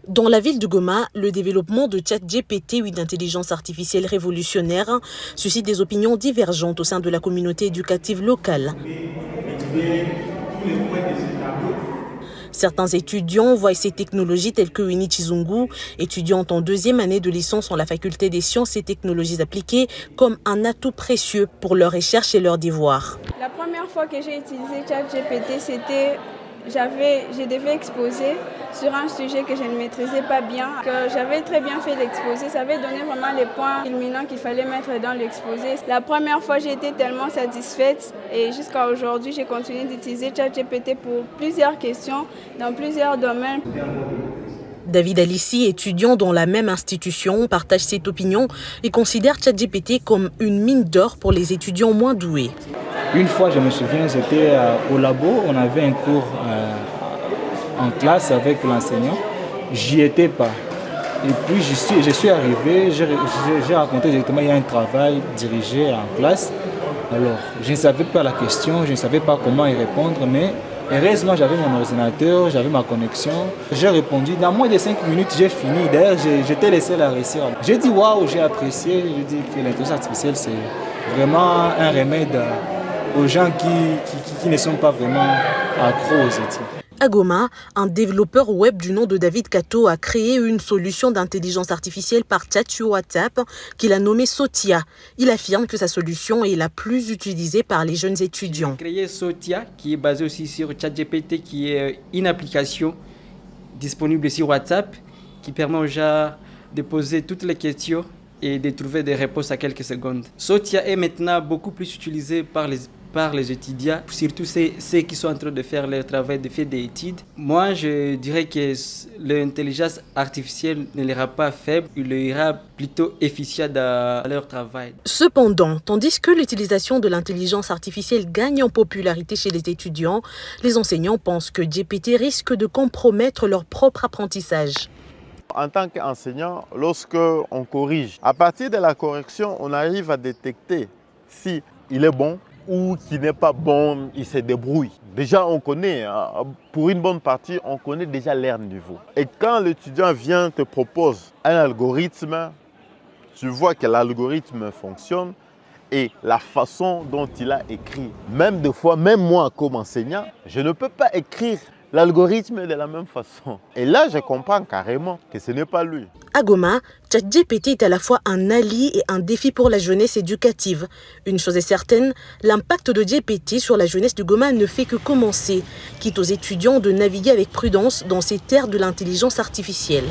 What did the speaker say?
Dans la ville de Goma, le développement de ChatGPT, une intelligence artificielle révolutionnaire, suscite des opinions divergentes au sein de la communauté éducative locale. Certains étudiants voient ces technologies telles que Winnie Chizungu, étudiante en deuxième année de licence en la faculté des sciences et technologies appliquées, comme un atout précieux pour leurs recherches et leurs devoirs. La première fois que j'ai utilisé ChatGPT, c'était je devais exposer sur un sujet que je ne maîtrisais pas bien, que j'avais très bien fait l'exposé. Ça avait donné vraiment les points culminants qu'il fallait mettre dans l'exposé. La première fois, j'ai été tellement satisfaite et jusqu'à aujourd'hui, j'ai continué d'utiliser ChatGPT pour plusieurs questions dans plusieurs domaines. David Alissi, étudiant dans la même institution, partage cette opinion et considère ChatGPT comme une mine d'or pour les étudiants moins doués. Une fois, je me souviens, j'étais au labo, on avait un cours en classe avec l'enseignant. J'y étais pas. Et puis je suis arrivé, j'ai raconté directement, il y a un travail dirigé en classe. Alors, je ne savais pas la question, je ne savais pas comment y répondre, mais heureusement, j'avais mon ordinateur, j'avais ma connexion. J'ai répondu, dans moins de 5 minutes, j'ai fini. D'ailleurs, j'étais laissé la réussir. J'ai dit waouh, j'ai apprécié. J'ai dit que l'intelligence artificielle, c'est vraiment un remède aux gens qui ne sont pas vraiment accros aux études. À Goma, un développeur web du nom de David Kato a créé une solution d'intelligence artificielle par chat sur WhatsApp qu'il a nommée Sotia. Il affirme que sa solution est la plus utilisée par les jeunes étudiants. J'ai créé Sotia qui est basée aussi sur ChatGPT, qui est une application disponible sur WhatsApp qui permet aux gens de poser toutes les questions et de trouver des réponses à quelques secondes. Sotia est maintenant beaucoup plus utilisé par les étudiants, surtout ceux qui sont en train de faire leur travail, de faire des études. Moi, je dirais que l'intelligence artificielle ne l'ira pas faible, il ira plutôt efficient dans leur travail. Cependant, tandis que l'utilisation de l'intelligence artificielle gagne en popularité chez les étudiants, les enseignants pensent que GPT risque de compromettre leur propre apprentissage. En tant qu'enseignant, lorsque on corrige, à partir de la correction, on arrive à détecter si il est bon ou qui n'est pas bon, il se débrouille. Déjà, on connaît, pour une bonne partie, on connaît déjà leur niveau. Et quand l'étudiant vient te propose un algorithme, tu vois que l'algorithme fonctionne et la façon dont il a écrit. Même des fois, même moi comme enseignant, je ne peux pas écrire l'algorithme de la même façon. Et là, je comprends carrément que ce n'est pas lui. À Goma, ChatGPT est à la fois un allié et un défi pour la jeunesse éducative. Une chose est certaine, l'impact de GPT sur la jeunesse de Goma ne fait que commencer, quitte aux étudiants de naviguer avec prudence dans ces terres de l'intelligence artificielle.